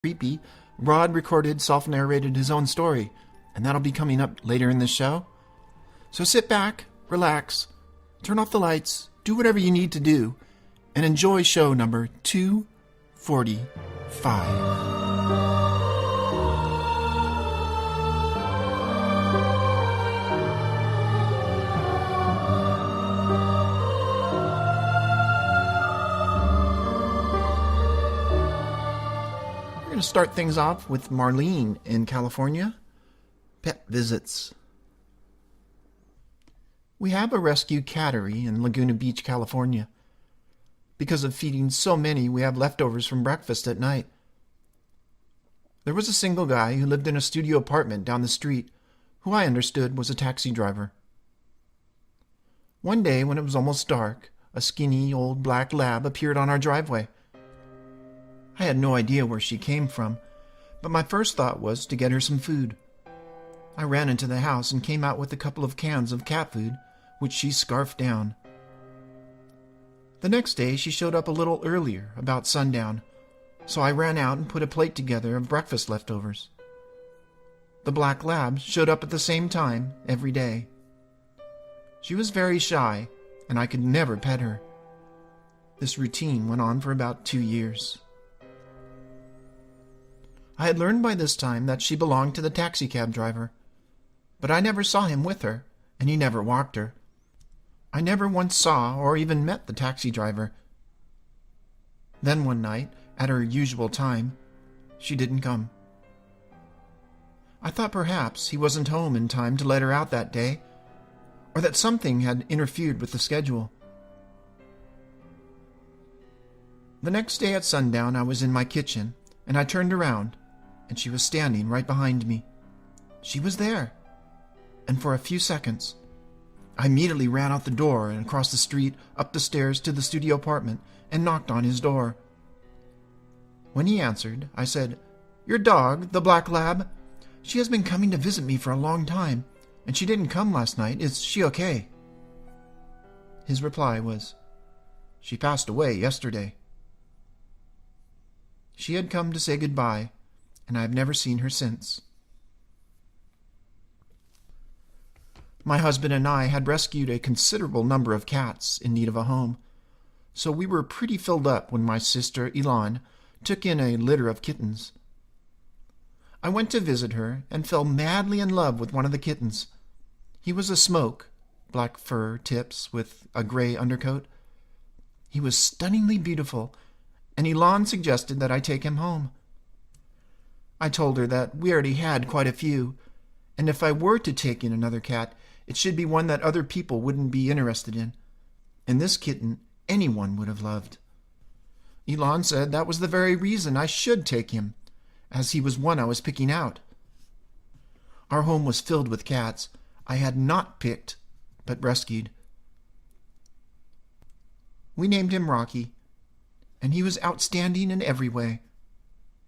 creepy, Rod recorded, self-narrated his own story, and that'll be coming up later in this show. So sit back, relax, turn off the lights, do whatever you need to do, and enjoy show number 245. To start things off with Marlene in California. Pet visits. We have a rescue cattery in Laguna Beach, California. Because of feeding so many, we have leftovers from breakfast at night. There was a single guy who lived in a studio apartment down the street, who I understood was a taxi driver. One day, when it was almost dark, a skinny old black lab appeared on our driveway. I had no idea where she came from, but my first thought was to get her some food. I ran into the house and came out with a couple of cans of cat food, which she scarfed down. The next day she showed up a little earlier, about sundown, so I ran out and put a plate together of breakfast leftovers. The black lab showed up at the same time every day. She was very shy, and I could never pet her. This routine went on for about 2 years. I had learned by this time that she belonged to the taxicab driver, but I never saw him with her, and he never walked her. I never once saw or even met the taxi driver. Then one night, at her usual time, she didn't come. I thought perhaps he wasn't home in time to let her out that day, or that something had interfered with the schedule. The next day at sundown, I was in my kitchen, and I turned around, and she was standing right behind me. She was there, and for a few seconds, I immediately ran out the door and across the street, up the stairs to the studio apartment, and knocked on his door. When he answered, I said, "Your dog, the black lab? She has been coming to visit me for a long time, and she didn't come last night. Is she okay?" His reply was, "She passed away yesterday." She had come to say goodbye, and I have never seen her since. My husband and I had rescued a considerable number of cats in need of a home, so we were pretty filled up when my sister Elon took in a litter of kittens. I went to visit her and fell madly in love with one of the kittens. He was a smoke, black fur tips with a gray undercoat. He was stunningly beautiful, and Elon suggested that I take him home. I told her that we already had quite a few, and if I were to take in another cat, it should be one that other people wouldn't be interested in, and this kitten anyone would have loved. Elon said that was the very reason I should take him, as he was one I was picking out. Our home was filled with cats I had not picked, but rescued. We named him Rocky, and he was outstanding in every way.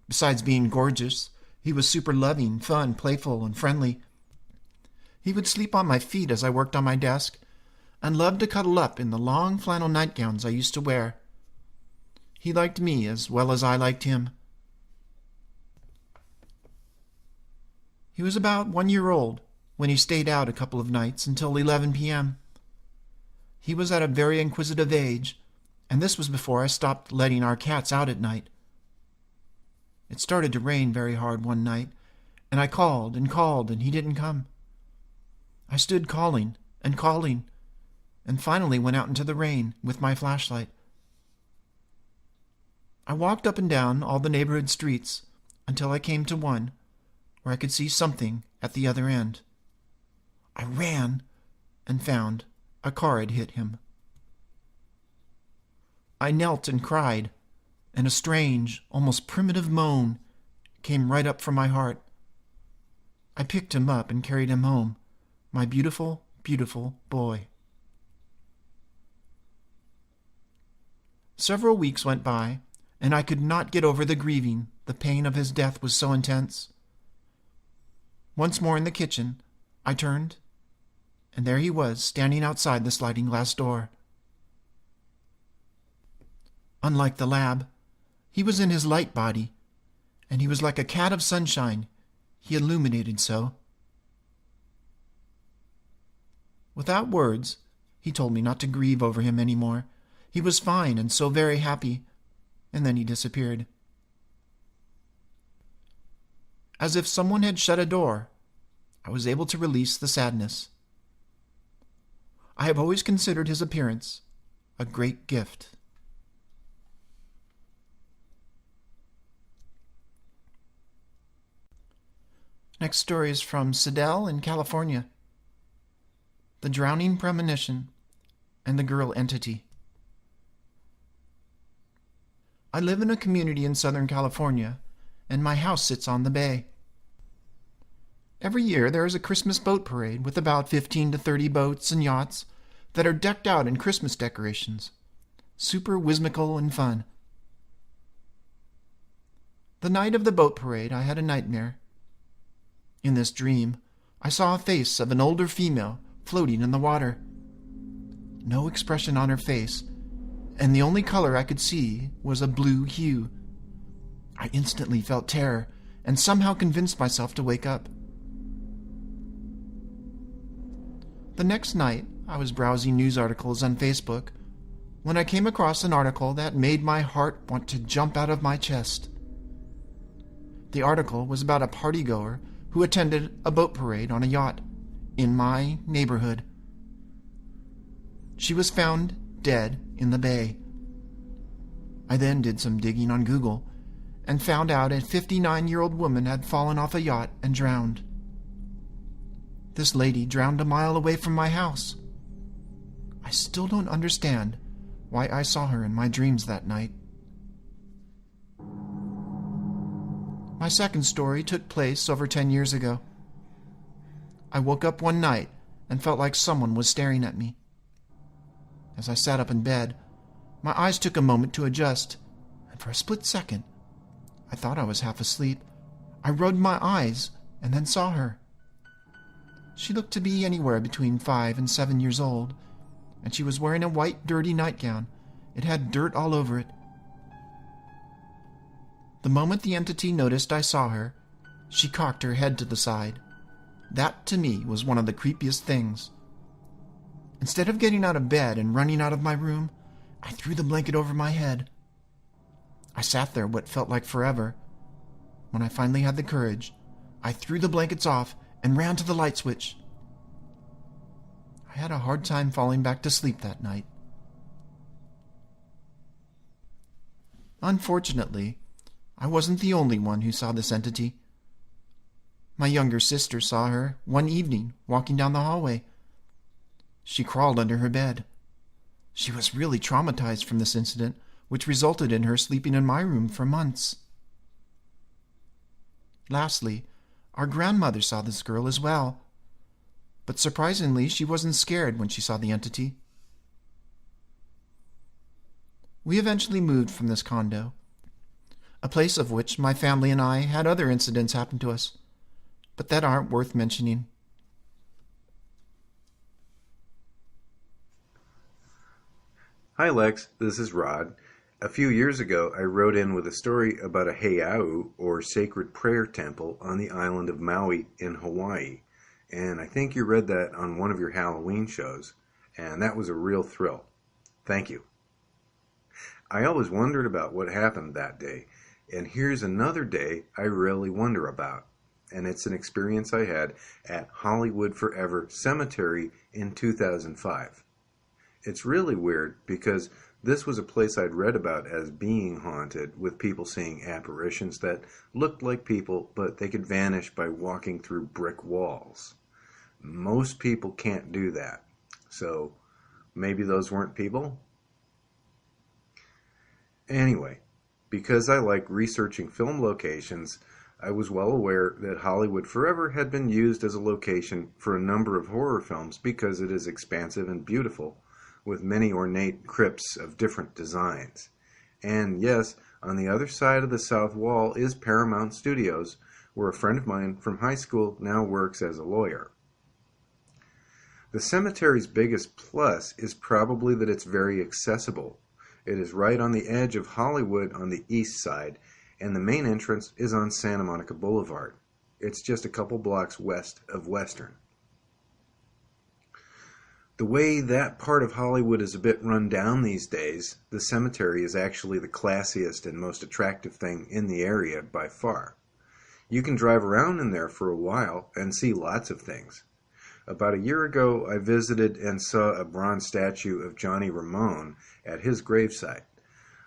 Besides being gorgeous, he was super loving, fun, playful, and friendly. He would sleep on my feet as I worked on my desk, and loved to cuddle up in the long flannel nightgowns I used to wear. He liked me as well as I liked him. He was about 1 year old when he stayed out a couple of nights until 11 p.m. He was at a very inquisitive age, and this was before I stopped letting our cats out at night. It started to rain very hard one night, and I called, and he didn't come. I stood calling, and finally went out into the rain with my flashlight. I walked up and down all the neighborhood streets until I came to one where I could see something at the other end. I ran and found a car had hit him. I knelt and cried, and a strange, almost primitive moan came right up from my heart. I picked him up and carried him home, my beautiful, beautiful boy. Several weeks went by, and I could not get over the grieving. The pain of his death was so intense. Once more in the kitchen, I turned, and there he was, standing outside the sliding glass door. Unlike the lab, he was in his light body, and he was like a cat of sunshine. He illuminated so. Without words, he told me not to grieve over him any more. He was fine and so very happy, and then he disappeared. As if someone had shut a door, I was able to release the sadness. I have always considered his appearance a great gift. Next story is from Sidell in California. The Drowning Premonition and the Girl Entity. I live in a community in Southern California, and my house sits on the bay. Every year there is a Christmas boat parade with about 15 to 30 boats and yachts that are decked out in Christmas decorations. Super whimsical and fun. The night of the boat parade, I had a nightmare. In this dream, I saw a face of an older female floating in the water. No expression on her face, and the only color I could see was a blue hue. I instantly felt terror and somehow convinced myself to wake up. The next night, I was browsing news articles on Facebook when I came across an article that made my heart want to jump out of my chest. The article was about a partygoer who attended a boat parade on a yacht in my neighborhood. She was found dead in the bay. I then did some digging on Google and found out a 59-year-old woman had fallen off a yacht and drowned. This lady drowned a mile away from my house. I still don't understand why I saw her in my dreams that night. My second story took place over 10 years ago. I woke up one night and felt like someone was staring at me. As I sat up in bed, my eyes took a moment to adjust, and for a split second, I thought I was half asleep. I rubbed my eyes and then saw her. She looked to be anywhere between 5 and 7 years old, and she was wearing a white, dirty nightgown. It had dirt all over it. The moment the entity noticed I saw her, she cocked her head to the side. That, to me, was one of the creepiest things. Instead of getting out of bed and running out of my room, I threw the blanket over my head. I sat there what felt like forever. When I finally had the courage, I threw the blankets off and ran to the light switch. I had a hard time falling back to sleep that night. Unfortunately, I wasn't the only one who saw this entity. My younger sister saw her one evening walking down the hallway. She crawled under her bed. She was really traumatized from this incident, which resulted in her sleeping in my room for months. Lastly, our grandmother saw this girl as well. But surprisingly, she wasn't scared when she saw the entity. We eventually moved from this condo, a place of which my family and I had other incidents happen to us, but that aren't worth mentioning. Hi Lex, this is Rod. A few years ago, I wrote in with a story about a heiau, or sacred prayer temple, on the island of Maui in Hawaii. And I think you read that on one of your Halloween shows, and that was a real thrill. Thank you. I always wondered about what happened that day, and here's another day I really wonder about. And it's an experience I had at Hollywood Forever Cemetery in 2005. It's really weird because this was a place I'd read about as being haunted, with people seeing apparitions that looked like people, but they could vanish by walking through brick walls. Most people can't do that, so maybe those weren't people? Anyway, because I like researching film locations, I was well aware that Hollywood Forever had been used as a location for a number of horror films because it is expansive and beautiful, with many ornate crypts of different designs. And yes, on the other side of the south wall is Paramount Studios, where a friend of mine from high school now works as a lawyer. The cemetery's biggest plus is probably that it's very accessible. It is right on the edge of Hollywood on the east side, and the main entrance is on Santa Monica Boulevard. It's just a couple blocks west of Western. The way that part of Hollywood is a bit run down these days, the cemetery is actually the classiest and most attractive thing in the area by far. You can drive around in there for a while and see lots of things. About a year ago, I visited and saw a bronze statue of Johnny Ramone at his gravesite.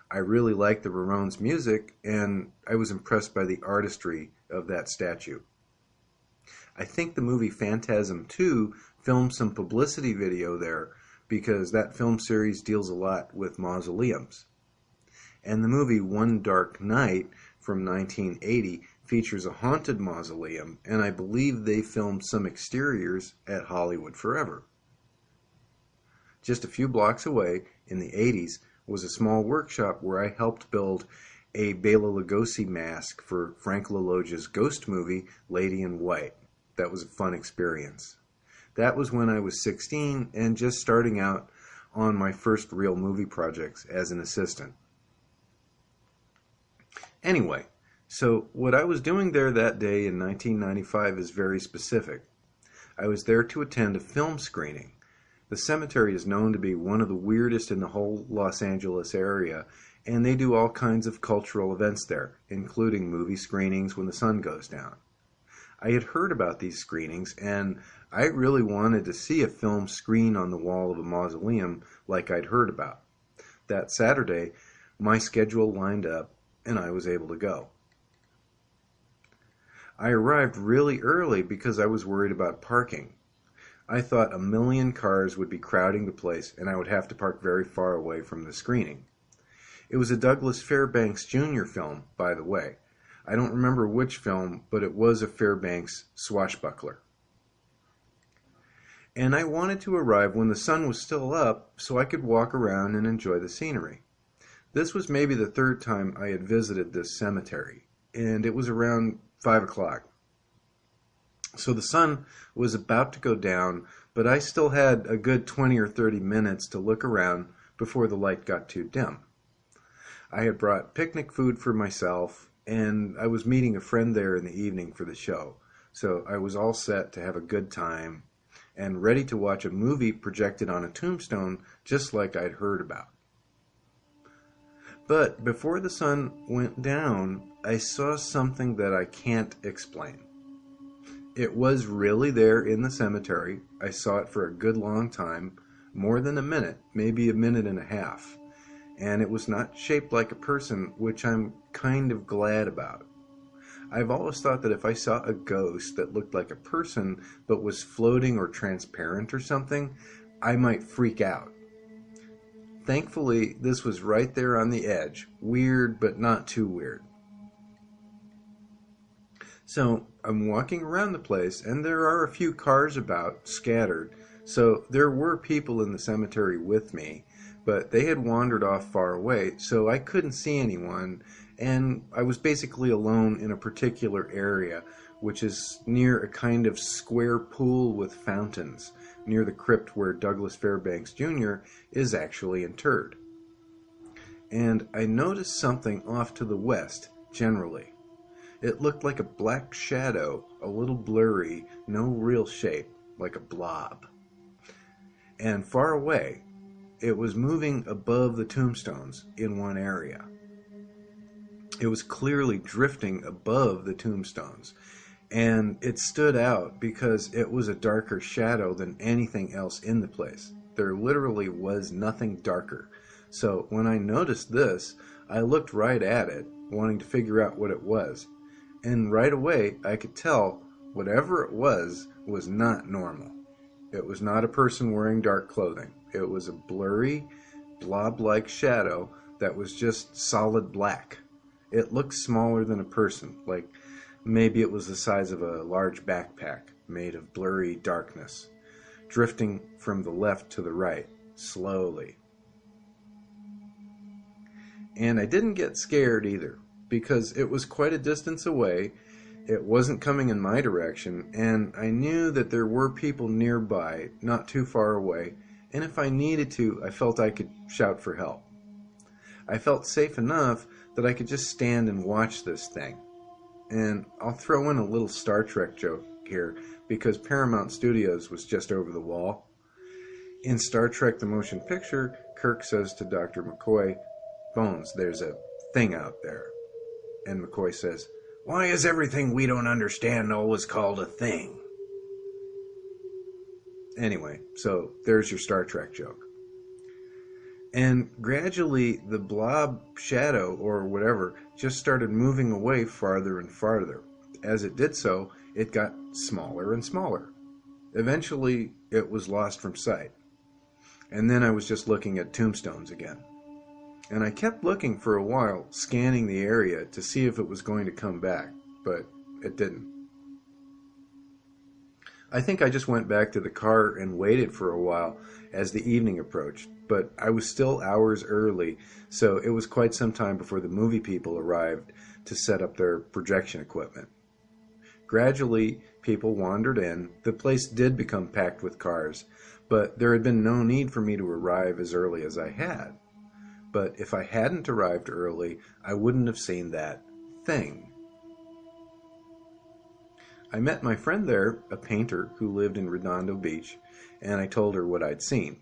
I really liked the Ramones' music, and I was impressed by the artistry of that statue. I think the movie Phantasm 2 filmed some publicity video there because that film series deals a lot with mausoleums. And the movie One Dark Night from 1980 features a haunted mausoleum, and I believe they filmed some exteriors at Hollywood Forever. Just a few blocks away, in the 80s, was a small workshop where I helped build a Bela Lugosi mask for Frank LaLoggia's ghost movie, Lady in White. That was a fun experience. That was when I was 16 and just starting out on my first real movie projects as an assistant. Anyway, so what I was doing there that day in 1995 is very specific. I was there to attend a film screening. The cemetery is known to be one of the weirdest in the whole Los Angeles area, and they do all kinds of cultural events there, including movie screenings when the sun goes down. I had heard about these screenings, and I really wanted to see a film screen on the wall of a mausoleum like I'd heard about. That Saturday, my schedule lined up, and I was able to go. I arrived really early because I was worried about parking. I thought a million cars would be crowding the place, and I would have to park very far away from the screening. It was a Douglas Fairbanks Jr. film, by the way. I don't remember which film, but it was a Fairbanks swashbuckler. And I wanted to arrive when the sun was still up so I could walk around and enjoy the scenery. This was maybe the third time I had visited this cemetery, and it was around 5 o'clock. So the sun was about to go down, but I still had a good 20 or 30 minutes to look around before the light got too dim. I had brought picnic food for myself, and I was meeting a friend there in the evening for the show, so I was all set to have a good time and ready to watch a movie projected on a tombstone just like I'd heard about. But before the sun went down, I saw something that I can't explain. It was really there in the cemetery. I saw it for a good long time, more than a minute, maybe a minute and a half. And it was not shaped like a person, which I'm kind of glad about. I've always thought that if I saw a ghost that looked like a person but was floating or transparent or something, I might freak out. Thankfully, this was right there on the edge. Weird, but not too weird. So I'm walking around the place, and there are a few cars about, scattered. So there were people in the cemetery with me, but they had wandered off far away, so I couldn't see anyone, and I was basically alone in a particular area, which is near a kind of square pool with fountains, near the crypt where Douglas Fairbanks Jr. is actually interred. And I noticed something off to the west, generally. It looked like a black shadow, a little blurry, no real shape, like a blob. And far away, it was moving above the tombstones in one area. It was clearly drifting above the tombstones, and it stood out because it was a darker shadow than anything else in the place. There literally was nothing darker. So when I noticed this, I looked right at it, wanting to figure out what it was. And right away, I could tell whatever it was not normal. It was not a person wearing dark clothing. It was a blurry, blob-like shadow that was just solid black. It looked smaller than a person, like maybe it was the size of a large backpack made of blurry darkness, drifting from the left to the right, slowly. And I didn't get scared either, because it was quite a distance away, it wasn't coming in my direction, and I knew that there were people nearby, not too far away, and if I needed to, I felt I could shout for help. I felt safe enough that I could just stand and watch this thing. And I'll throw in a little Star Trek joke here because Paramount Studios was just over the wall. In Star Trek the Motion Picture, Kirk says to Dr. McCoy, "Bones, there's a thing out there." And McCoy says, "Why is everything we don't understand always called a thing?" Anyway, so there's your Star Trek joke. And gradually the blob shadow or whatever just started moving away farther and farther. As it did so, it got smaller and smaller. Eventually, it was lost from sight. And then I was just looking at tombstones again. And I kept looking for a while, scanning the area to see if it was going to come back, but it didn't. I think I just went back to the car and waited for a while as the evening approached, but I was still hours early, so it was quite some time before the movie people arrived to set up their projection equipment. Gradually, people wandered in. The place did become packed with cars, but there had been no need for me to arrive as early as I had. But if I hadn't arrived early, I wouldn't have seen that thing. I met my friend there, a painter who lived in Redondo Beach, and I told her what I'd seen.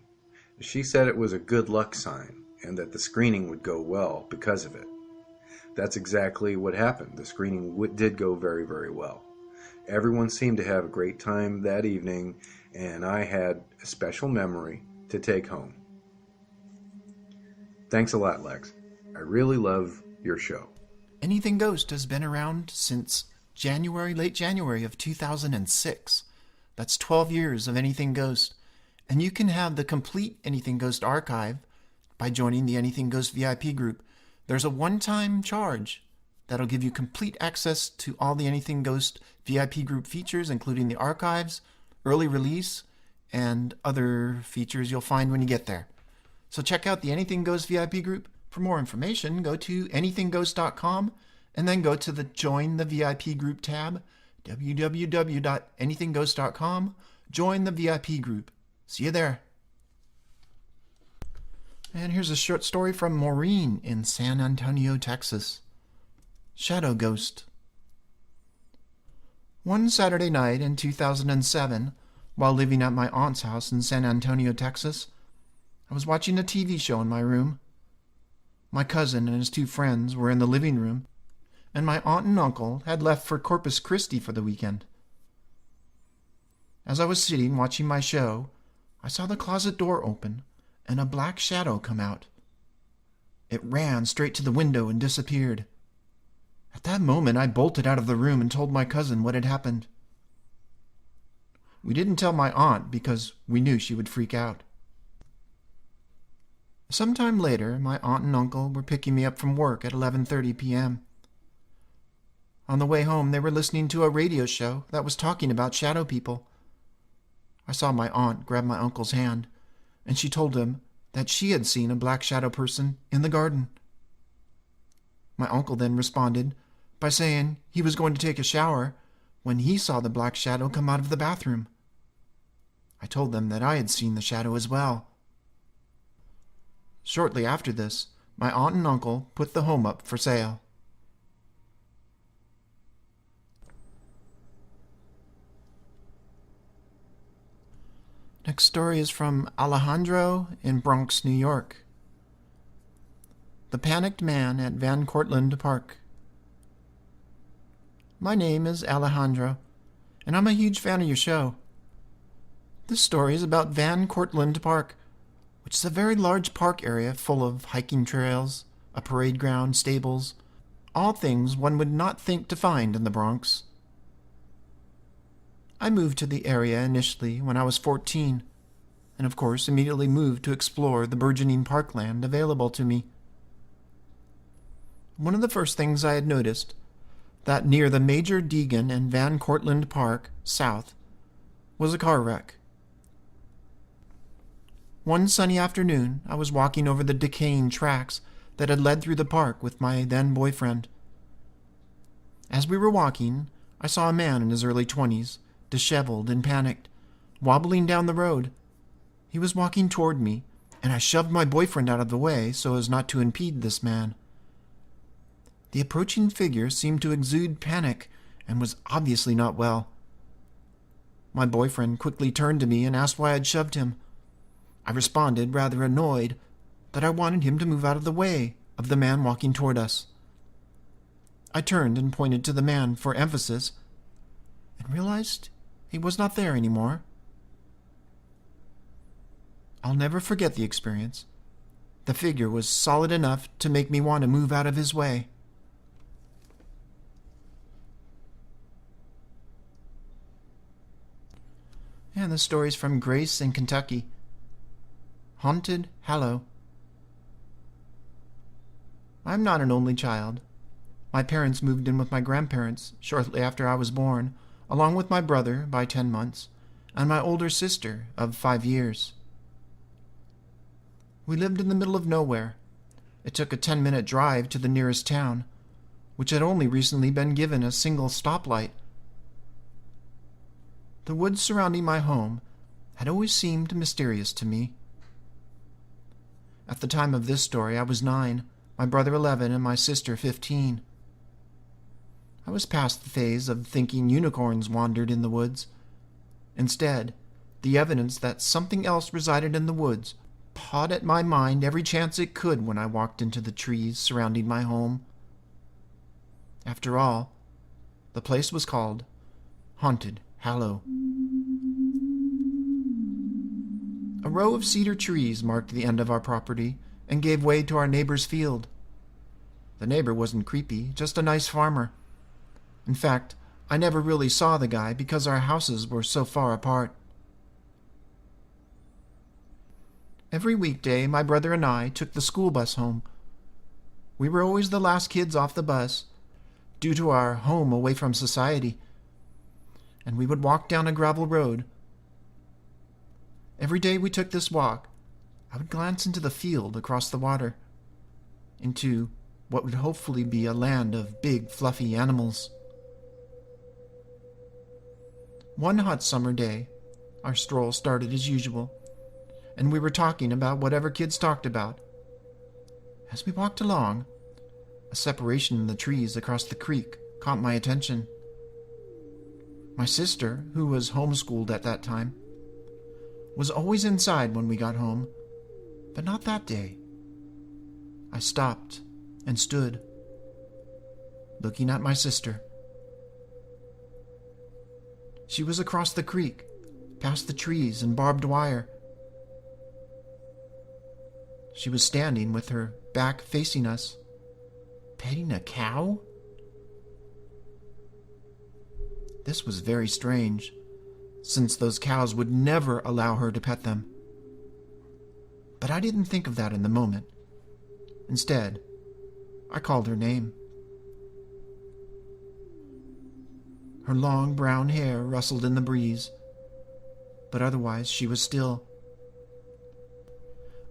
She said it was a good luck sign, and that the screening would go well because of it. That's exactly what happened. The screening did go very, very well. Everyone seemed to have a great time that evening, and I had a special memory to take home. Thanks a lot, Lex. I really love your show. Anything Ghost has been around since late January of 2006. That's 12 years of Anything Ghost. And you can have the complete Anything Ghost archive by joining the Anything Ghost VIP group. There's a one-time charge that'll give you complete access to all the Anything Ghost VIP group features, including the archives, early release, and other features you'll find when you get there. So check out the Anything Ghost VIP group. For more information, go to anythingghost.com and then go to the Join the VIP Group tab, www.anythingghost.com, join the VIP group. See you there. And here's a short story from Maureen in San Antonio, Texas. Shadow Ghost. One Saturday night in 2007, while living at my aunt's house in San Antonio, Texas, I was watching a TV show in my room. My cousin and his two friends were in the living room, and my aunt and uncle had left for Corpus Christi for the weekend. As I was sitting watching my show, I saw the closet door open and a black shadow come out. It ran straight to the window and disappeared. At that moment, I bolted out of the room and told my cousin what had happened. We didn't tell my aunt because we knew she would freak out. Sometime later, my aunt and uncle were picking me up from work at 11:30 p.m. On the way home, they were listening to a radio show that was talking about shadow people. I saw my aunt grab my uncle's hand, and she told him that she had seen a black shadow person in the garden. My uncle then responded by saying he was going to take a shower when he saw the black shadow come out of the bathroom. I told them that I had seen the shadow as well. Shortly after this, my aunt and uncle put the home up for sale. Next story is from Alejandro in Bronx, New York. The Panicked Man at Van Cortlandt Park. My name is Alejandro, and I'm a huge fan of your show. This story is about Van Cortlandt Park, which is a very large park area full of hiking trails, a parade ground, stables, all things one would not think to find in the Bronx. I moved to the area initially when I was 14, and of course immediately moved to explore the burgeoning parkland available to me. One of the first things I had noticed, that near the Major Deegan and Van Cortlandt Park, south, was a car wreck. One sunny afternoon, I was walking over the decaying tracks that had led through the park with my then-boyfriend. As we were walking, I saw a man in his early 20s, disheveled and panicked, wobbling down the road. He was walking toward me, and I shoved my boyfriend out of the way so as not to impede this man. The approaching figure seemed to exude panic and was obviously not well. My boyfriend quickly turned to me and asked why I'd shoved him. I responded, rather annoyed, that I wanted him to move out of the way of the man walking toward us. I turned and pointed to the man for emphasis and realized he was not there anymore. I'll never forget the experience. The figure was solid enough to make me want to move out of his way. And the story's from Grace in Kentucky. Haunted Hallow. I'm not an only child. My parents moved in with my grandparents shortly after I was born, along with my brother by 10 months, and my older sister of 5 years. We lived in the middle of nowhere. It took a 10-minute drive to the nearest town, which had only recently been given a single stoplight. The woods surrounding my home had always seemed mysterious to me. At the time of this story, I was 9, my brother 11, and my sister 15. I was past the phase of thinking unicorns wandered in the woods. Instead, the evidence that something else resided in the woods pawed at my mind every chance it could when I walked into the trees surrounding my home. After all, the place was called Haunted Hallow. A row of cedar trees marked the end of our property and gave way to our neighbor's field. The neighbor wasn't creepy, just a nice farmer. In fact, I never really saw the guy because our houses were so far apart. Every weekday, my brother and I took the school bus home. We were always the last kids off the bus, due to our home away from society, and we would walk down a gravel road. Every day we took this walk, I would glance into the field across the water, into what would hopefully be a land of big, fluffy animals. One hot summer day, our stroll started as usual, and we were talking about whatever kids talked about. As we walked along, a separation in the trees across the creek caught my attention. My sister, who was homeschooled at that time, was always inside when we got home, but not that day. I stopped and stood, looking at my sister. She was across the creek, past the trees and barbed wire. She was standing with her back facing us, petting a cow? This was very strange, since those cows would never allow her to pet them. But I didn't think of that in the moment. Instead, I called her name. Her long brown hair rustled in the breeze, but otherwise she was still.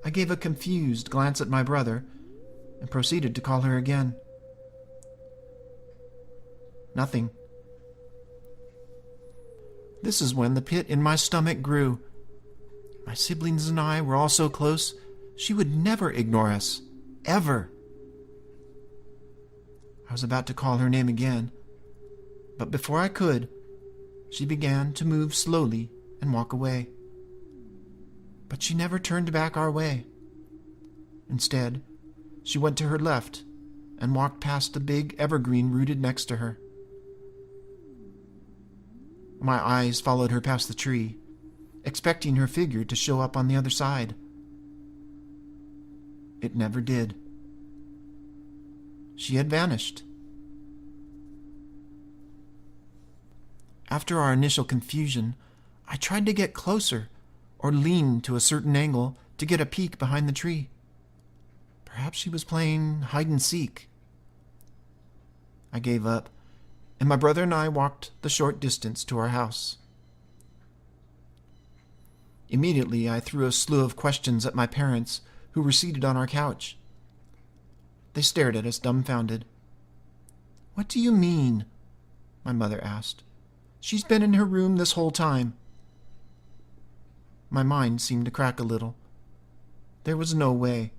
I gave a confused glance at my brother and proceeded to call her again. Nothing. This is when the pit in my stomach grew. My siblings and I were all so close, she would never ignore us. Ever. I was about to call her name again, but before I could, she began to move slowly and walk away. But she never turned back our way. Instead, she went to her left and walked past a big evergreen rooted next to her. My eyes followed her past the tree, expecting her figure to show up on the other side. It never did. She had vanished. After our initial confusion, I tried to get closer or lean to a certain angle to get a peek behind the tree. Perhaps she was playing hide-and-seek. I gave up, and my brother and I walked the short distance to our house. Immediately, I threw a slew of questions at my parents, who were seated on our couch. They stared at us dumbfounded. "What do you mean?" my mother asked. "She's been in her room this whole time." My mind seemed to crack a little. There was no way.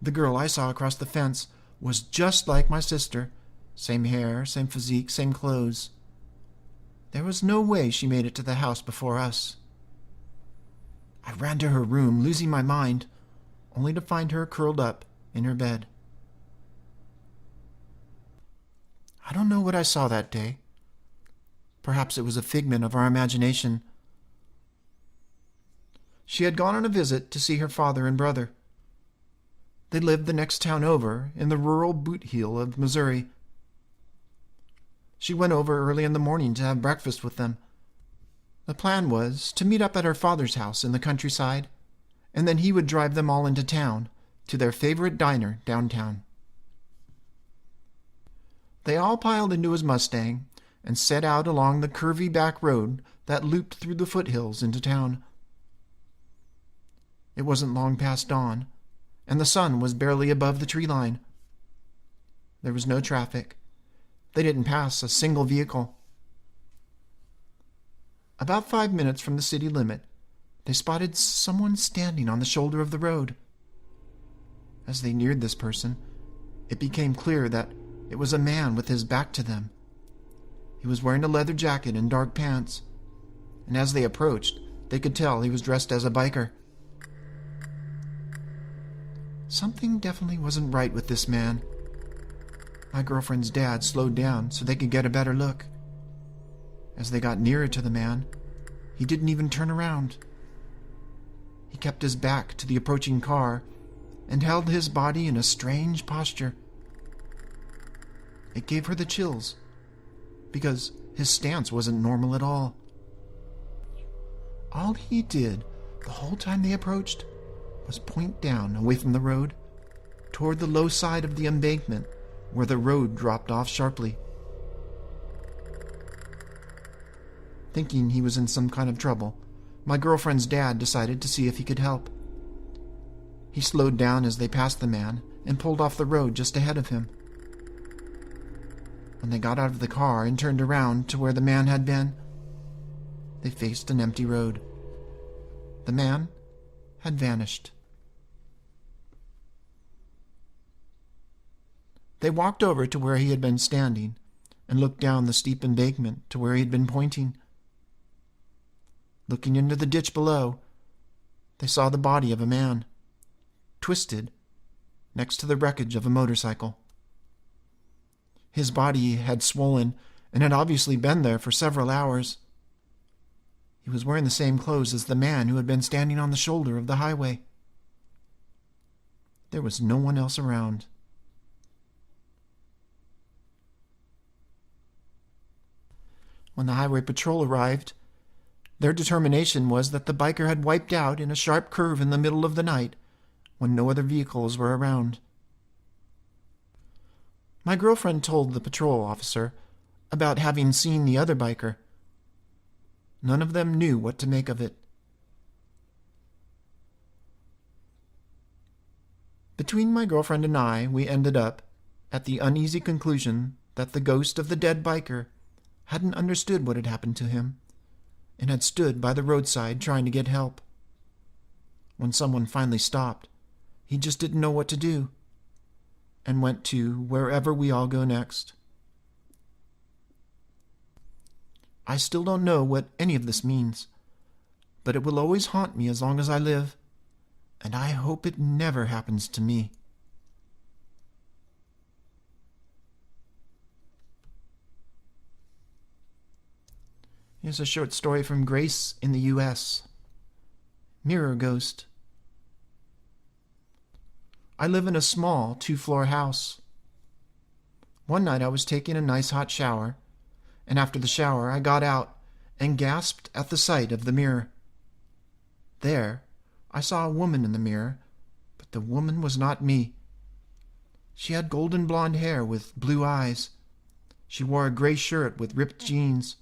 The girl I saw across the fence was just like my sister. Same hair, same physique, same clothes. There was no way she made it to the house before us. I ran to her room, losing my mind, only to find her curled up in her bed. I don't know what I saw that day. Perhaps it was a figment of our imagination. She had gone on a visit to see her father and brother. They lived the next town over, in the rural boot heel of Missouri. She went over early in the morning to have breakfast with them. The plan was to meet up at her father's house in the countryside, and then he would drive them all into town, to their favorite diner downtown. They all piled into his Mustang and set out along the curvy back road that looped through the foothills into town. It wasn't long past dawn, and the sun was barely above the tree line. There was no traffic. They didn't pass a single vehicle. About 5 minutes from the city limit, they spotted someone standing on the shoulder of the road. As they neared this person, it became clear that it was a man with his back to them. He was wearing a leather jacket and dark pants, and as they approached, they could tell he was dressed as a biker. Something definitely wasn't right with this man. My girlfriend's dad slowed down so they could get a better look. As they got nearer to the man, he didn't even turn around. He kept his back to the approaching car and held his body in a strange posture. It gave her the chills, because his stance wasn't normal at all. All he did the whole time they approached was point down away from the road toward the low side of the embankment where the road dropped off sharply. Thinking he was in some kind of trouble, my girlfriend's dad decided to see if he could help. He slowed down as they passed the man and pulled off the road just ahead of him. When they got out of the car and turned around to where the man had been, they faced an empty road. The man had vanished. They walked over to where he had been standing and looked down the steep embankment to where he had been pointing. Looking into the ditch below, they saw the body of a man, twisted, next to the wreckage of a motorcycle. His body had swollen and had obviously been there for several hours. He was wearing the same clothes as the man who had been standing on the shoulder of the highway. There was no one else around. When the highway patrol arrived, their determination was that the biker had wiped out in a sharp curve in the middle of the night when no other vehicles were around. My girlfriend told the patrol officer about having seen the other biker. None of them knew what to make of it. Between my girlfriend and I, we ended up at the uneasy conclusion that the ghost of the dead biker hadn't understood what had happened to him and had stood by the roadside trying to get help. When someone finally stopped, he just didn't know what to do and went to wherever we all go next. I still don't know what any of this means, but it will always haunt me as long as I live, and I hope it never happens to me. Here's a short story from Grace in the U.S. Mirror Ghost. I live in a small 2-floor house. One night I was taking a nice hot shower, and after the shower I got out and gasped at the sight of the mirror. There, I saw a woman in the mirror, but the woman was not me. She had golden blonde hair with blue eyes. She wore a gray shirt with ripped jeans.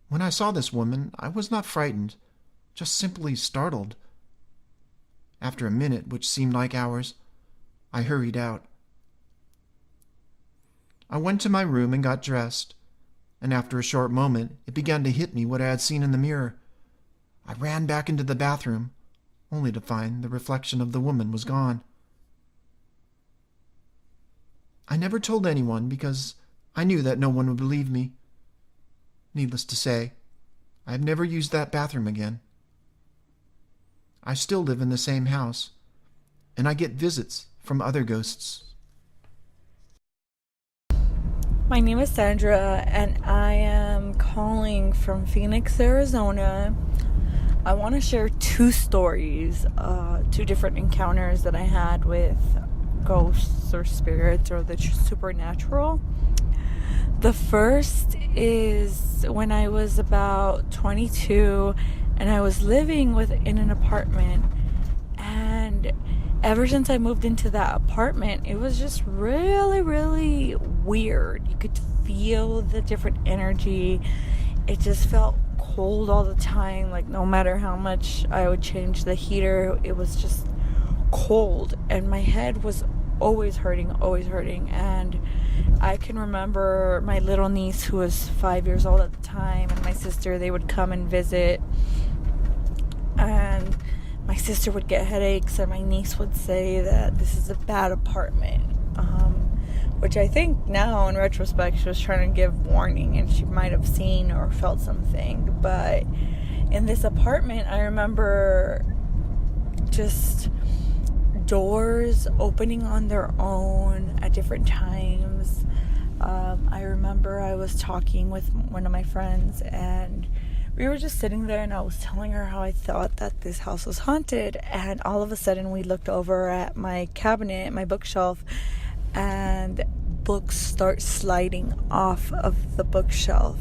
When I saw this woman, I was not frightened, just simply startled. After a minute, which seemed like hours, I hurried out. I went to my room and got dressed, and after a short moment, it began to hit me what I had seen in the mirror. I ran back into the bathroom, only to find the reflection of the woman was gone. I never told anyone because I knew that no one would believe me. Needless to say, I have never used that bathroom again. I still live in the same house, and I get visits from other ghosts. My name is Sandra, and I am calling from Phoenix, Arizona. I want to share two stories, two different encounters that I had with ghosts or spirits or the supernatural. The first is when I was about 22 and I was living in an apartment, and ever since I moved into that apartment, it was just really, really weird. You could feel the different energy. It just felt cold all the time. Like, no matter how much I would change the heater, it was just cold. And my head was always hurting. And I can remember my little niece, who was 5 years old at the time, and my sister, they would come and visit. And my sister would get headaches, and my niece would say that this is a bad apartment, which I think now in retrospect she was trying to give warning, and she might have seen or felt something. But in this apartment, I remember just doors opening on their own at different times. I remember I was talking with one of my friends, and we were just sitting there, and I was telling her how I thought that this house was haunted. And all of a sudden we looked over at my cabinet, my bookshelf, and books start sliding off of the bookshelf.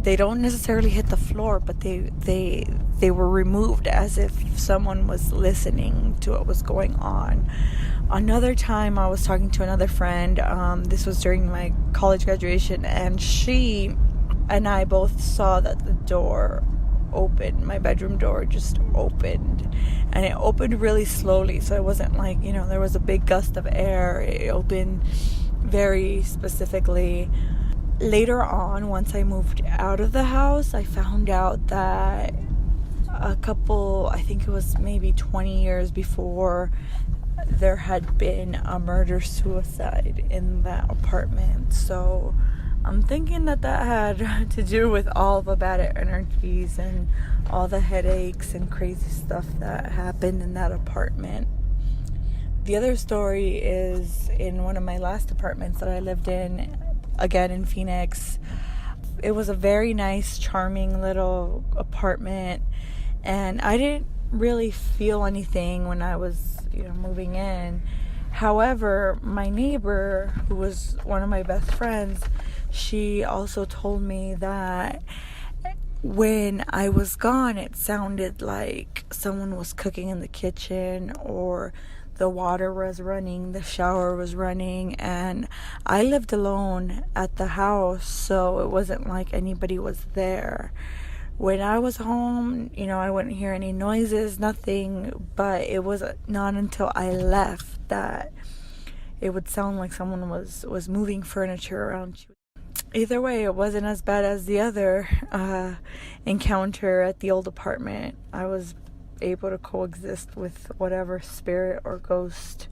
They don't necessarily hit the floor, but they were removed as if someone was listening to what was going on. Another time I was talking to another friend, this was during my college graduation, and she and I both saw that the door opened. My bedroom door just opened, and it opened really slowly, so it wasn't like, there was a big gust of air. It opened very specifically. Later on, once I moved out of the house, I found out that a couple, I think it was maybe 20 years before, there had been a murder-suicide in that apartment. So I'm thinking that had to do with all the bad energies and all the headaches and crazy stuff that happened in that apartment. The other story is in one of my last apartments that I lived in, again in Phoenix. It was a very nice, charming little apartment, and I didn't really feel anything when I was, moving in. However, my neighbor, who was one of my best friends, she also told me that when I was gone, it sounded like someone was cooking in the kitchen, or the water was running, the shower was running, and I lived alone at the house, so it wasn't like anybody was there. When I was home, I wouldn't hear any noises, nothing, but it was not until I left that it would sound like someone was moving furniture around. Either way, it wasn't as bad as the other encounter at the old apartment. I was able to coexist with whatever spirit or ghost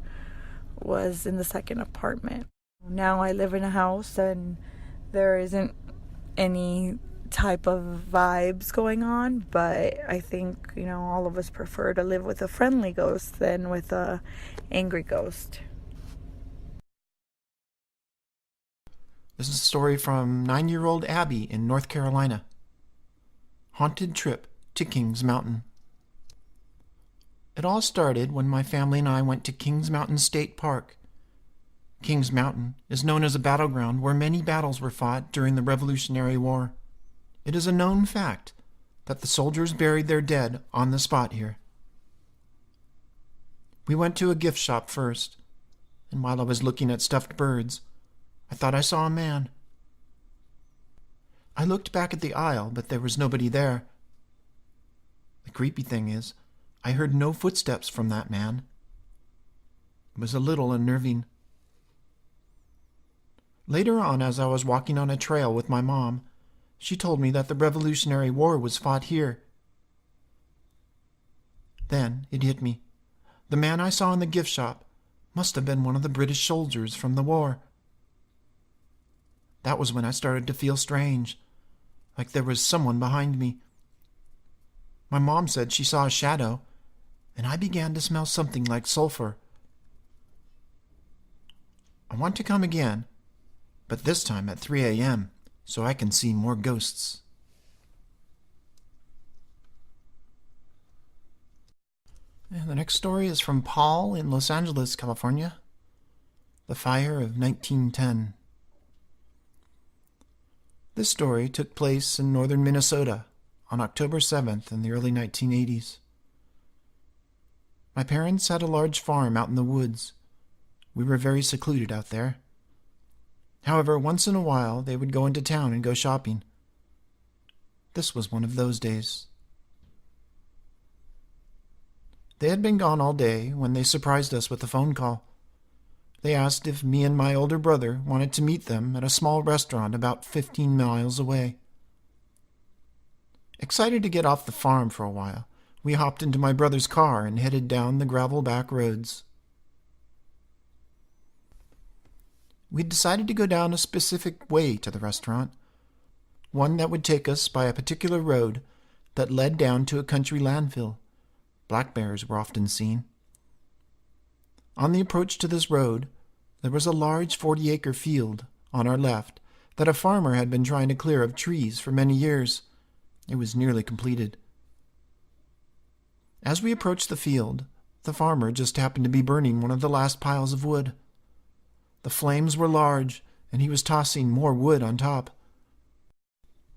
was in the second apartment. Now I live in a house, and there isn't any type of vibes going on, but I think, all of us prefer to live with a friendly ghost than with a angry ghost. This is a story from 9-year-old Abby in North Carolina. Haunted trip to Kings Mountain. It all started when my family and I went to Kings Mountain State Park. Kings Mountain is known as a battleground where many battles were fought during the Revolutionary War. It is a known fact that the soldiers buried their dead on the spot here. We went to a gift shop first, and while I was looking at stuffed birds, I thought I saw a man. I looked back at the aisle, but there was nobody there. The creepy thing is, I heard no footsteps from that man. It was a little unnerving. Later on, as I was walking on a trail with my mom, she told me that the Revolutionary War was fought here. Then it hit me. The man I saw in the gift shop Must have been one of the British soldiers from the war. That was when I started to feel strange, like there was someone behind me. My mom said she saw a shadow, and I began to smell something like sulfur. I want to come again, but this time at 3 a.m., so I can see more ghosts. And the next story is from Paul in Los Angeles, California. The Fire of 1910. This story took place in northern Minnesota on October 7th in the early 1980s. My parents had a large farm out in the woods. We were very secluded out there. However, once in a while, they would go into town and go shopping. This was one of those days. They had been gone all day when they surprised us with a phone call. They asked if me and my older brother wanted to meet them at a small restaurant about 15 miles away. Excited to get off the farm for a while, we hopped into my brother's car and headed down the gravel back roads. We'd decided to go down a specific way to the restaurant, one that would take us by a particular road that led down to a country landfill. Black bears were often seen. On the approach to this road, there was a large 40-acre field on our left that a farmer had been trying to clear of trees for many years. It was nearly completed. As we approached the field, the farmer just happened to be burning one of the last piles of wood. The flames were large, and he was tossing more wood on top.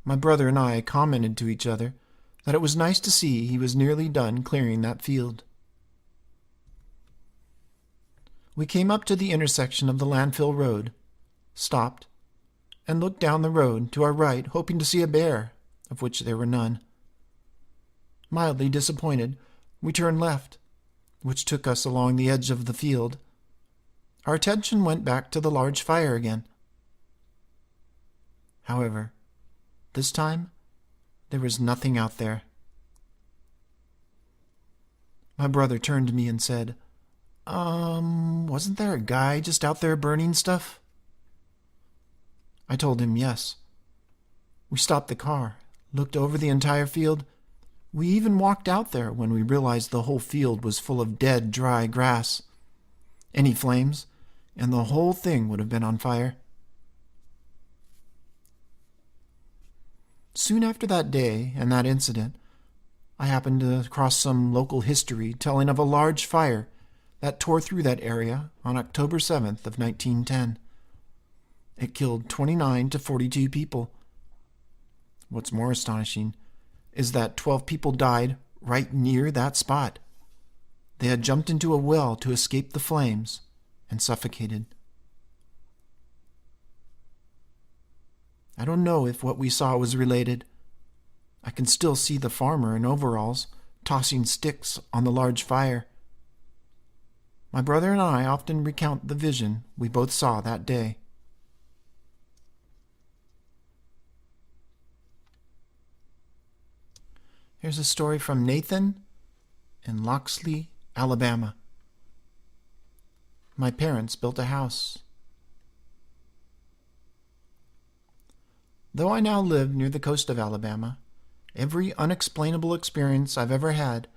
My brother and I commented to each other that it was nice to see he was nearly done clearing that field. We came up to the intersection of the landfill road, stopped, and looked down the road to our right, hoping to see a bear, of which there were none. Mildly disappointed, we turned left, which took us along the edge of the field. Our attention went back to the large fire again. However, this time, there was nothing out there. My brother turned to me and said, wasn't there a guy just out there burning stuff? I told him yes. We stopped the car, looked over the entire field. We even walked out there when we realized the whole field was full of dead, dry grass. Any flames, and the whole thing would have been on fire. Soon after that day and that incident, I happened to cross some local history telling of a large fire that tore through that area on October 7th of 1910. It killed 29 to 42 people. What's more astonishing is that 12 people died right near that spot. They had jumped into a well to escape the flames and suffocated. I don't know if what we saw was related. I can still see the farmer in overalls tossing sticks on the large fire. My brother and I often recount the vision we both saw that day. Here's a story from Nathan in Loxley, Alabama. My parents built a house. Though I now live near the coast of Alabama, every unexplainable experience I've ever had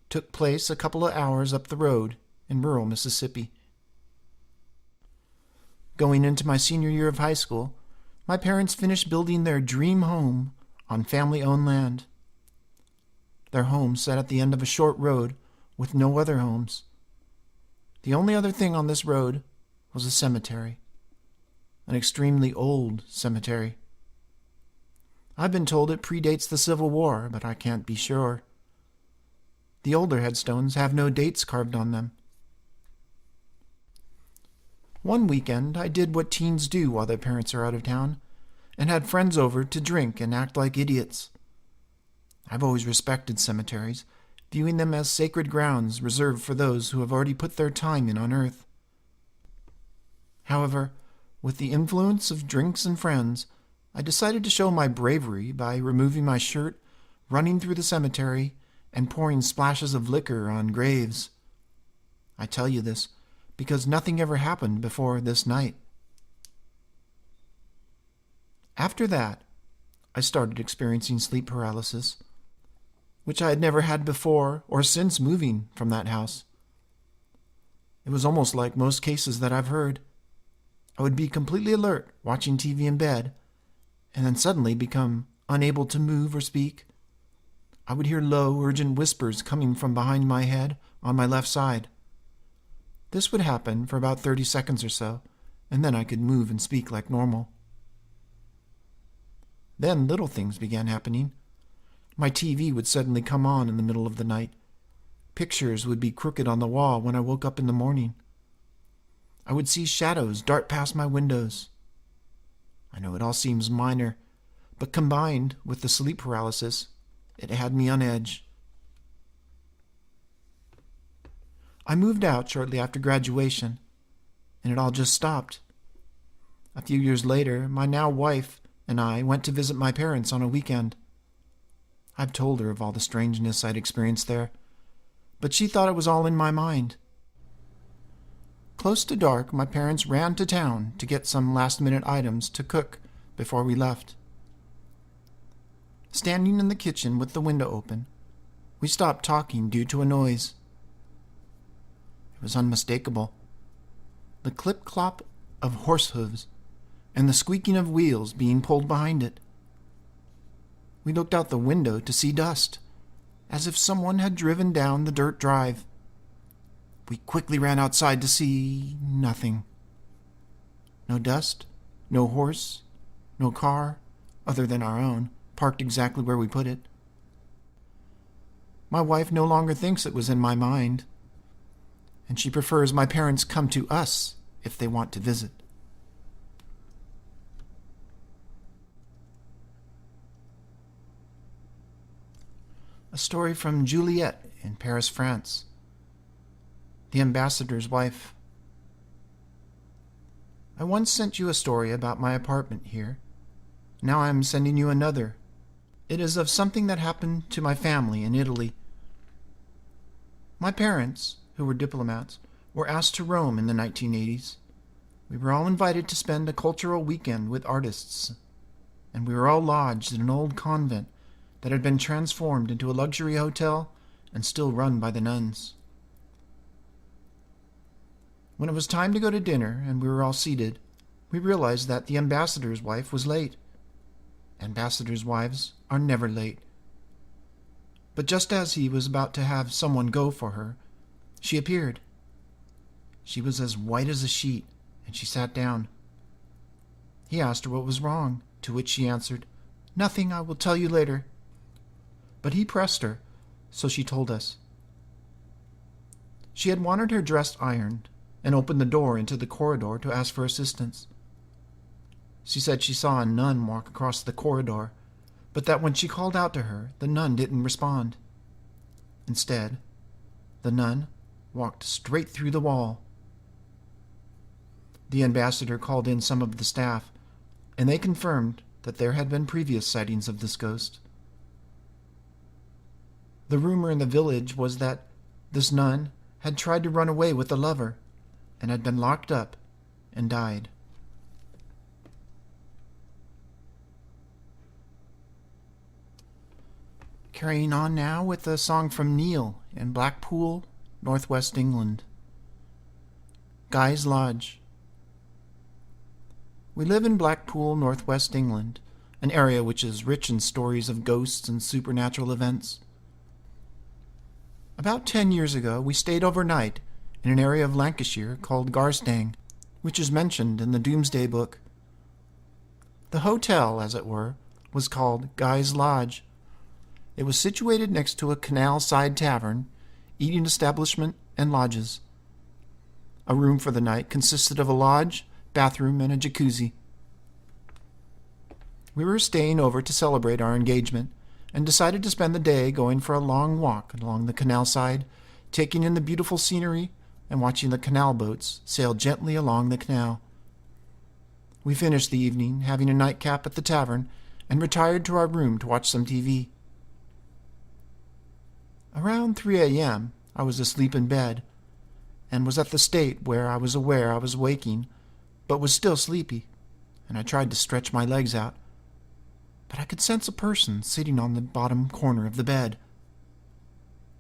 took place a couple of hours up the road in rural Mississippi. Going into my senior year of high school, my parents finished building their dream home on family-owned land. Their home sat at the end of a short road with no other homes. The only other thing on this road was a cemetery, an extremely old cemetery. I've been told it predates the Civil War, but I can't be sure. The older headstones have no dates carved on them. One weekend, I did what teens do while their parents are out of town, and had friends over to drink and act like idiots. I've always respected cemeteries, viewing them as sacred grounds reserved for those who have already put their time in on earth. However, with the influence of drinks and friends, I decided to show my bravery by removing my shirt, running through the cemetery, and pouring splashes of liquor on graves. I tell you this because nothing ever happened before this night. After that, I started experiencing sleep paralysis, which I had never had before or since moving from that house. It was almost like most cases that I've heard. I would be completely alert, watching TV in bed, and then suddenly become unable to move or speak. I would hear low, urgent whispers coming from behind my head on my left side. This would happen for about 30 seconds or so, and then I could move and speak like normal. Then little things began happening. My TV would suddenly come on in the middle of the night. Pictures would be crooked on the wall when I woke up in the morning. I would see shadows dart past my windows. I know it all seems minor, but combined with the sleep paralysis, it had me on edge. I moved out shortly after graduation, and it all just stopped. A few years later, my now wife and I went to visit my parents on a weekend. I've told her of all the strangeness I'd experienced there, but she thought it was all in my mind. Close to dark, my parents ran to town to get some last-minute items to cook before we left. Standing in the kitchen with the window open, we stopped talking due to a noise. It was unmistakable. The clip-clop of horse hooves and the squeaking of wheels being pulled behind it. We looked out the window to see dust, as if someone had driven down the dirt drive. We quickly ran outside to see nothing. No dust, no horse, no car, other than our own, parked exactly where we put it. My wife no longer thinks it was in my mind, and she prefers my parents come to us if they want to visit. A story from Juliette in Paris, France. The ambassador's wife. I once sent you a story about my apartment here. Now I am sending you another. It is of something that happened to my family in Italy. My parents, who were diplomats, were asked to Rome in the 1980s. We were all invited to spend a cultural weekend with artists, and we were all lodged in an old convent that had been transformed into a luxury hotel and still run by the nuns. When it was time to go to dinner and we were all seated, we realized that the ambassador's wife was late. Ambassadors' wives are never late. But just as he was about to have someone go for her, she appeared. She was as white as a sheet, and she sat down. He asked her what was wrong, to which she answered, "Nothing, I will tell you later." But he pressed her, so she told us. She had wanted her dress ironed and opened the door into the corridor to ask for assistance. She said she saw a nun walk across the corridor, but that when she called out to her, the nun didn't respond. Instead, the nun walked straight through the wall. The ambassador called in some of the staff, and they confirmed that there had been previous sightings of this ghost. The rumor in the village was that this nun had tried to run away with a lover and had been locked up and died. Carrying on now with a song from Neil in Blackpool, northwest England. Guy's Lodge. We live in Blackpool, northwest England, an area which is rich in stories of ghosts and supernatural events. About 10 years ago, we stayed overnight in an area of Lancashire called Garstang, which is mentioned in the Doomsday Book. The hotel, as it were, was called Guy's Lodge. It was situated next to a canal-side tavern, eating establishment, and lodges. A room for the night consisted of a lodge, bathroom, and a jacuzzi. We were staying over to celebrate our engagement, and decided to spend the day going for a long walk along the canal side, taking in the beautiful scenery and watching the canal boats sail gently along the canal. We finished the evening having a nightcap at the tavern and retired to our room to watch some TV. Around 3 a.m., I was asleep in bed, and was at the state where I was aware I was waking, but was still sleepy, and I tried to stretch my legs out. But I could sense a person sitting on the bottom corner of the bed.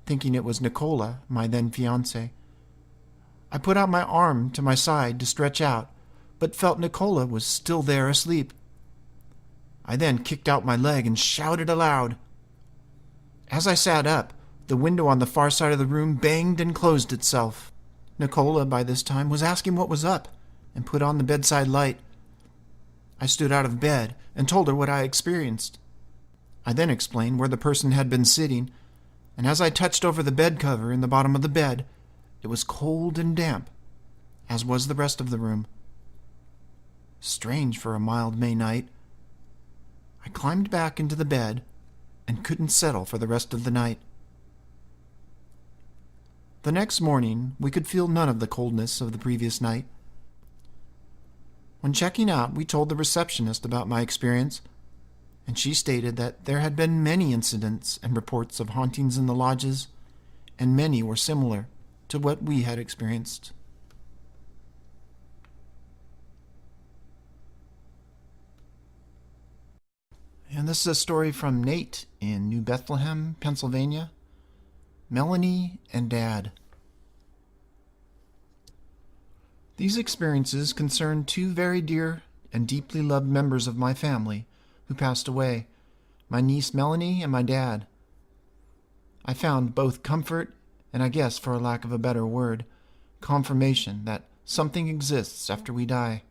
Thinking it was Nicola, my then fiancée, I put out my arm to my side to stretch out, but felt Nicola was still there asleep. I then kicked out my leg and shouted aloud. As I sat up, the window on the far side of the room banged and closed itself. Nicola, by this time, was asking what was up and put on the bedside light. I stood out of bed and told her what I experienced. I then explained where the person had been sitting, and as I touched over the bed cover in the bottom of the bed, it was cold and damp, as was the rest of the room. Strange for a mild May night. I climbed back into the bed and couldn't settle for the rest of the night. The next morning, we could feel none of the coldness of the previous night. When checking out, we told the receptionist about my experience, and she stated that there had been many incidents and reports of hauntings in the lodges, and many were similar to what we had experienced. And this is a story from Nate in New Bethlehem, Pennsylvania. Melanie and Dad. These experiences concern two very dear and deeply loved members of my family who passed away, my niece Melanie and my dad. I found both comfort and, I guess for a lack of a better word, confirmation that something exists after we die.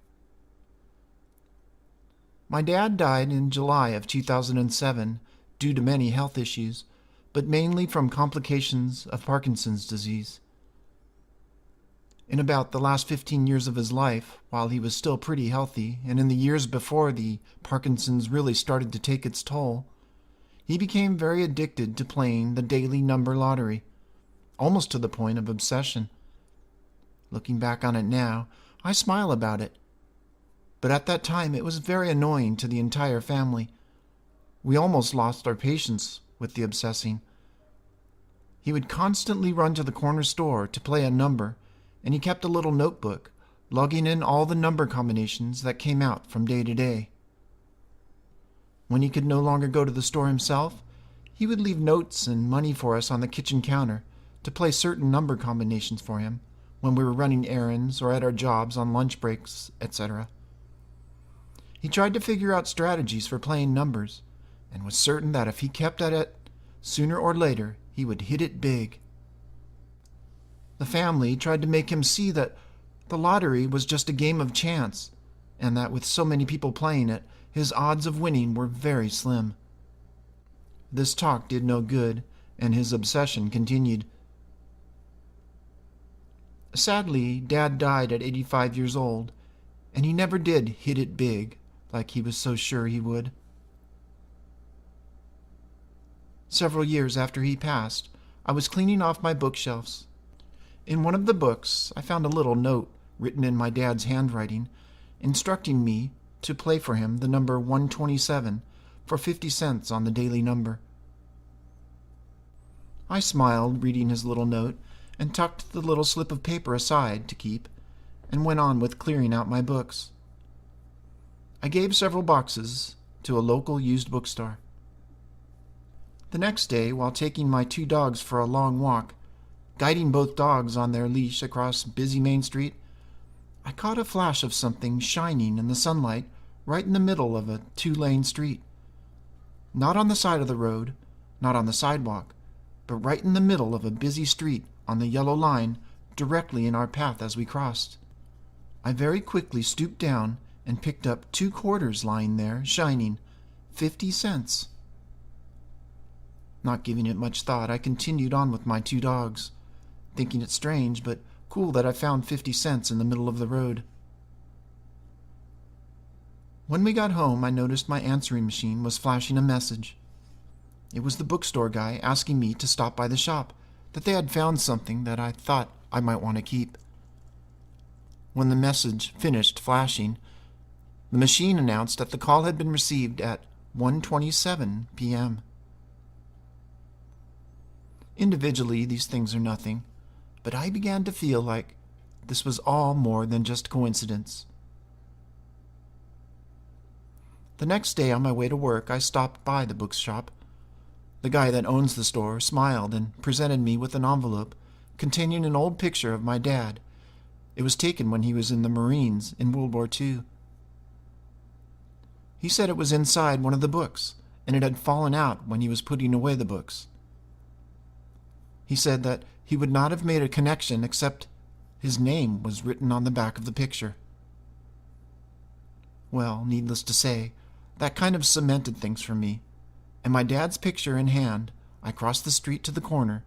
My dad died in July of 2007 due to many health issues, but mainly from complications of Parkinson's disease. In about the last 15 years of his life, while he was still pretty healthy, and in the years before the Parkinson's really started to take its toll, he became very addicted to playing the daily number lottery, almost to the point of obsession. Looking back on it now, I smile about it. But at that time it was very annoying to the entire family. We almost lost our patience with the obsessing. He would constantly run to the corner store to play a number, and he kept a little notebook, logging in all the number combinations that came out from day to day. When he could no longer go to the store himself, he would leave notes and money for us on the kitchen counter to play certain number combinations for him when we were running errands or at our jobs on lunch breaks, etc. He tried to figure out strategies for playing numbers, and was certain that if he kept at it, sooner or later he would hit it big. The family tried to make him see that the lottery was just a game of chance, and that with so many people playing it, his odds of winning were very slim. This talk did no good, and his obsession continued. Sadly, Dad died at 85 years old, and he never did hit it big like he was so sure he would. Several years after he passed, I was cleaning off my bookshelves. In one of the books, I found a little note written in my dad's handwriting, instructing me to play for him the number 127 for 50 cents on the daily number. I smiled, reading his little note, and tucked the little slip of paper aside to keep, and went on with clearing out my books. I gave several boxes to a local used bookstore. The next day, while taking my two dogs for a long walk, guiding both dogs on their leash across busy Main Street, I caught a flash of something shining in the sunlight right in the middle of a two-lane street. Not on the side of the road, not on the sidewalk, but right in the middle of a busy street on the yellow line directly in our path as we crossed. I very quickly stooped down and picked up 2 quarters lying there, shining, 50 cents. Not giving it much thought, I continued on with my 2 dogs, thinking it strange but cool that I found 50 cents in the middle of the road. When we got home, I noticed my answering machine was flashing a message. It was the bookstore guy asking me to stop by the shop, that they had found something that I thought I might want to keep. When the message finished flashing, the machine announced that the call had been received at 1:27 p.m. Individually, these things are nothing, but I began to feel like this was all more than just coincidence. The next day on my way to work, I stopped by the bookshop. The guy that owns the store smiled and presented me with an envelope containing an old picture of my dad. It was taken when he was in the Marines in World War II. He said it was inside one of the books, and it had fallen out when he was putting away the books. He said that he would not have made a connection except his name was written on the back of the picture. Well, needless to say, that kind of cemented things for me, and my dad's picture in hand, I crossed the street to the corner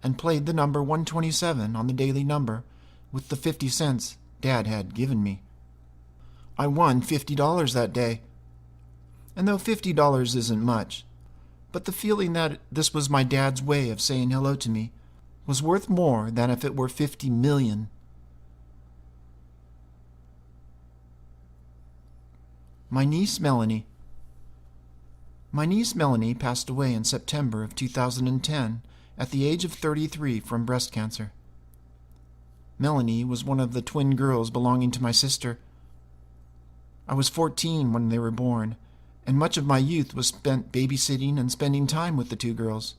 and played the number 127 on the daily number with the 50 cents Dad had given me. I won $50 that day. And though $50 isn't much, but the feeling that this was my dad's way of saying hello to me was worth more than if it were 50 million. My niece Melanie. My niece Melanie passed away in September of 2010 at the age of 33 from breast cancer. Melanie was one of the twin girls belonging to my sister. I was 14 when they were born, and much of my youth was spent babysitting and spending time with the two girls.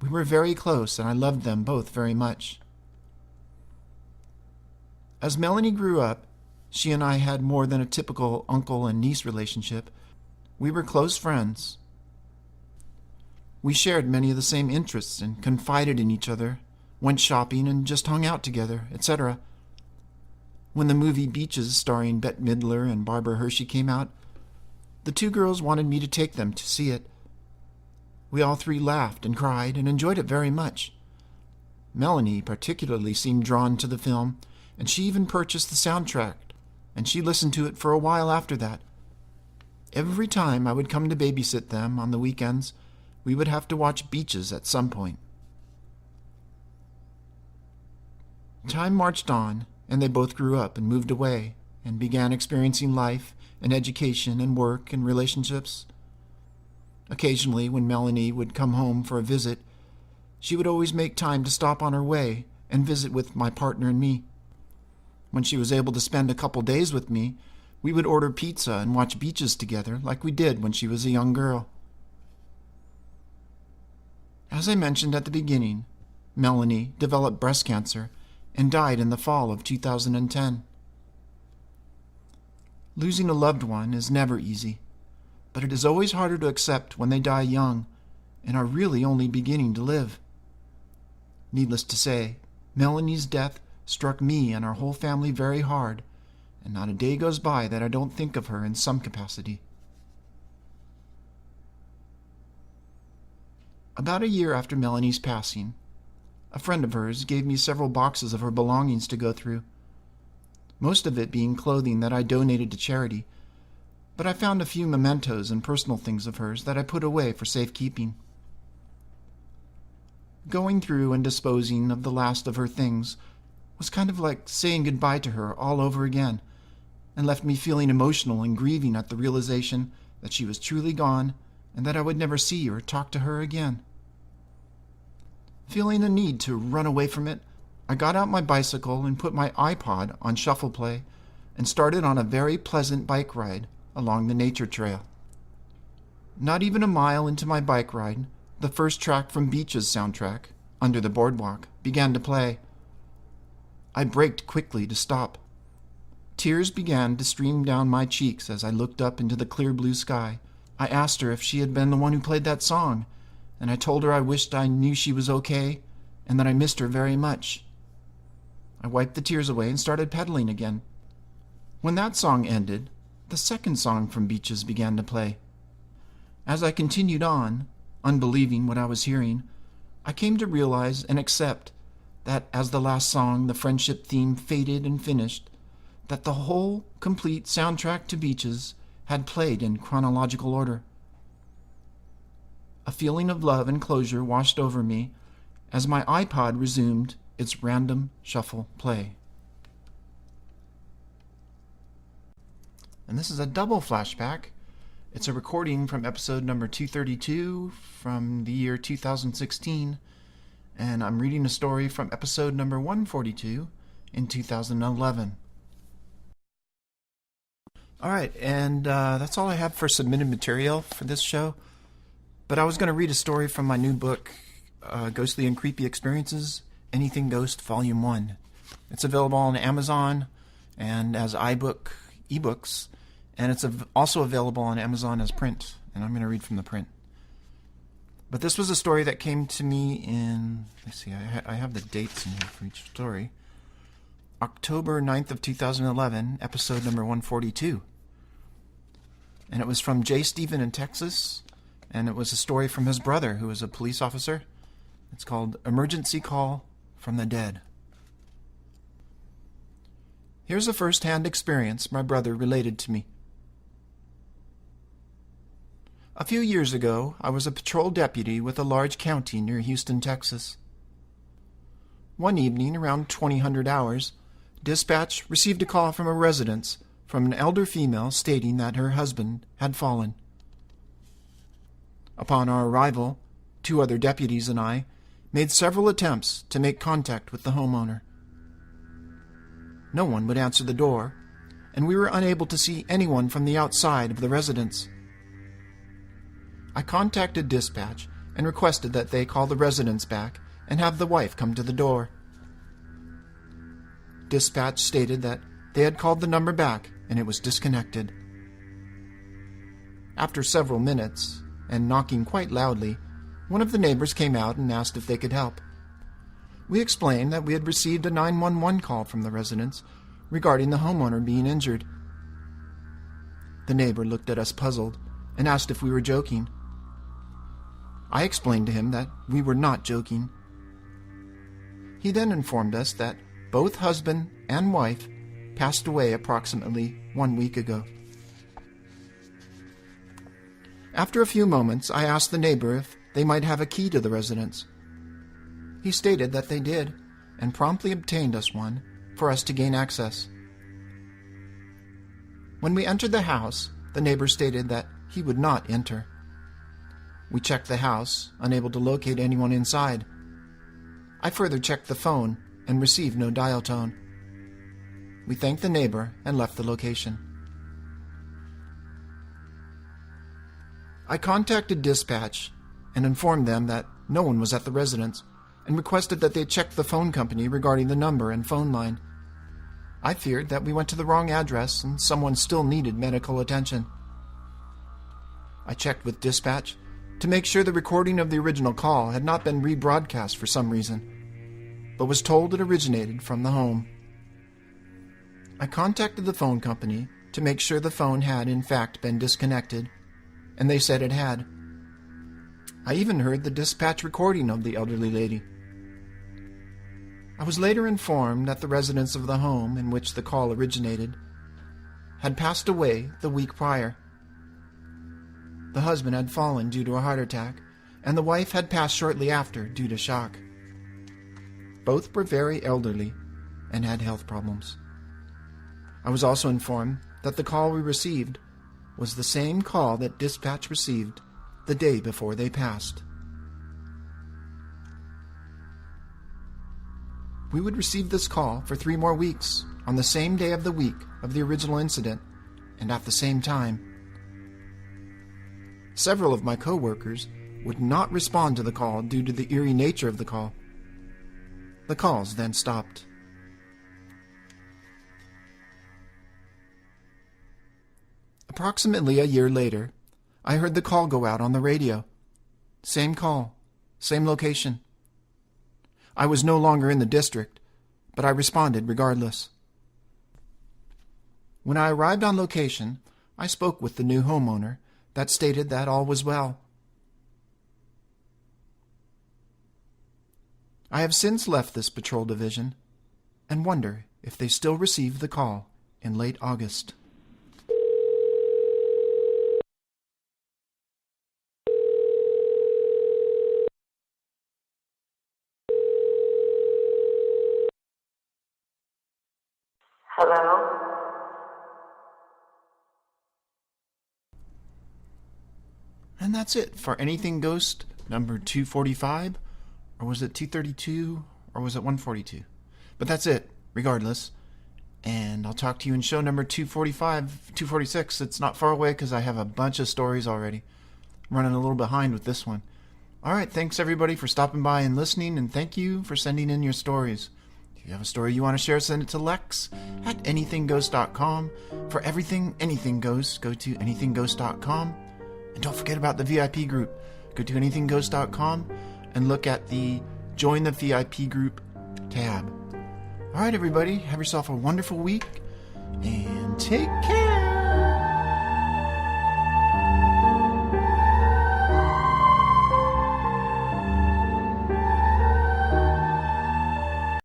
We were very close, and I loved them both very much. As Melanie grew up, she and I had more than a typical uncle and niece relationship. We were close friends. We shared many of the same interests and confided in each other, went shopping and just hung out together, etc. When the movie Beaches starring Bette Midler and Barbara Hershey came out, the two girls wanted me to take them to see it. We all three laughed and cried and enjoyed it very much. Melanie particularly seemed drawn to the film, and she even purchased the soundtrack, and she listened to it for a while after that. Every time I would come to babysit them on the weekends, we would have to watch Beaches at some point. Time marched on, and they both grew up and moved away and began experiencing life and education and work and relationships. Occasionally, when Melanie would come home for a visit, she would always make time to stop on her way and visit with my partner and me. When she was able to spend a couple days with me, we would order pizza and watch Beaches together like we did when she was a young girl. As I mentioned at the beginning, Melanie developed breast cancer and died in the fall of 2010. Losing a loved one is never easy, but it is always harder to accept when they die young and are really only beginning to live. Needless to say, Melanie's death struck me and our whole family very hard, and not a day goes by that I don't think of her in some capacity. About a year after Melanie's passing, a friend of hers gave me several boxes of her belongings to go through, most of it being clothing that I donated to charity, but I found a few mementos and personal things of hers that I put away for safekeeping. Going through and disposing of the last of her things was kind of like saying goodbye to her all over again, and left me feeling emotional and grieving at the realization that she was truly gone and that I would never see or talk to her again. Feeling the need to run away from it, I got out my bicycle and put my iPod on shuffle play and started on a very pleasant bike ride along the nature trail. Not even a mile into my bike ride, the first track from Beaches' soundtrack, Under the Boardwalk, began to play. I braked quickly to stop. Tears began to stream down my cheeks as I looked up into the clear blue sky. I asked her if she had been the one who played that song, and I told her I wished I knew she was okay and that I missed her very much. I wiped the tears away and started pedaling again. When that song ended, the second song from Beaches began to play. As I continued on, unbelieving what I was hearing, I came to realize and accept that as the last song, the friendship theme, faded and finished, that the whole complete soundtrack to Beaches had played in chronological order. A feeling of love and closure washed over me as my iPod resumed its random shuffle play. And this is a double flashback. It's a recording from episode number 232 from the year 2016, and I'm reading a story from episode number 142 in 2011. All right, and that's all I have for submitted material for this show. But I was going to read a story from my new book, Ghostly and Creepy Experiences, Anything Ghost, Volume 1. It's available on Amazon and as ebooks, and it's also available on Amazon as print, and I'm going to read from the print. But this was a story that came to me in, let's see, I have the dates in here for each story. October 9th of 2011, episode number 142. And it was from J. Stephen in Texas, and it was a story from his brother, who is a police officer. It's called Emergency Call from the Dead. Here's a first-hand experience my brother related to me. A few years ago, I was a patrol deputy with a large county near Houston, Texas. One evening, around 2000 hours, dispatch received a call from a residence from an elder female stating that her husband had fallen. Upon our arrival, 2 other deputies and I made several attempts to make contact with the homeowner. No one would answer the door, and we were unable to see anyone from the outside of the residence. I contacted dispatch and requested that they call the residence back and have the wife come to the door. Dispatch stated that they had called the number back and it was disconnected. After several minutes, and knocking quite loudly, one of the neighbors came out and asked if they could help. We explained that we had received a 911 call from the residence regarding the homeowner being injured. The neighbor looked at us puzzled and asked if we were joking. I explained to him that we were not joking. He then informed us that both husband and wife passed away approximately 1 week ago. After a few moments, I asked the neighbor if they might have a key to the residence. He stated that they did, and promptly obtained us one for us to gain access. When we entered the house, the neighbor stated that he would not enter. We checked the house, unable to locate anyone inside. I further checked the phone and received no dial tone. We thanked the neighbor and left the location. I contacted dispatch and informed them that no one was at the residence and requested that they check the phone company regarding the number and phone line. I feared that we went to the wrong address and someone still needed medical attention. I checked with dispatch to make sure the recording of the original call had not been rebroadcast for some reason, but was told it originated from the home. I contacted the phone company to make sure the phone had in fact been disconnected, and they said it had. I even heard the dispatch recording of the elderly lady. I was later informed that the residents of the home in which the call originated had passed away the week prior. The husband had fallen due to a heart attack, and the wife had passed shortly after due to shock. Both were very elderly and had health problems. I was also informed that the call we received was the same call that dispatch received the day before they passed. We would receive this call for 3 more weeks on the same day of the week of the original incident and at the same time. Several of my co-workers would not respond to the call due to the eerie nature of the call. The calls then stopped. Approximately a year later, I heard the call go out on the radio. Same call, same location. I was no longer in the district, but I responded regardless. When I arrived on location, I spoke with the new homeowner that stated that all was well. I have since left this patrol division and wonder if they still receive the call in late August. Hello? And that's it for Anything Ghost number 245, Or was it 232? Or was it 142? But that's it, regardless. And I'll talk to you in show number 245, 246. It's not far away because I have a bunch of stories already. I'm running a little behind with this one. All right, thanks everybody for stopping by and listening, and thank you for sending in your stories. If you have a story you want to share, send it to lex@anythingghost.com. For everything anything goes, go to anythingghost.com. And don't forget about the VIP group. Go to anythingghost.com and look at the Join the VIP group tab. All right, everybody, have yourself a wonderful week, and take care.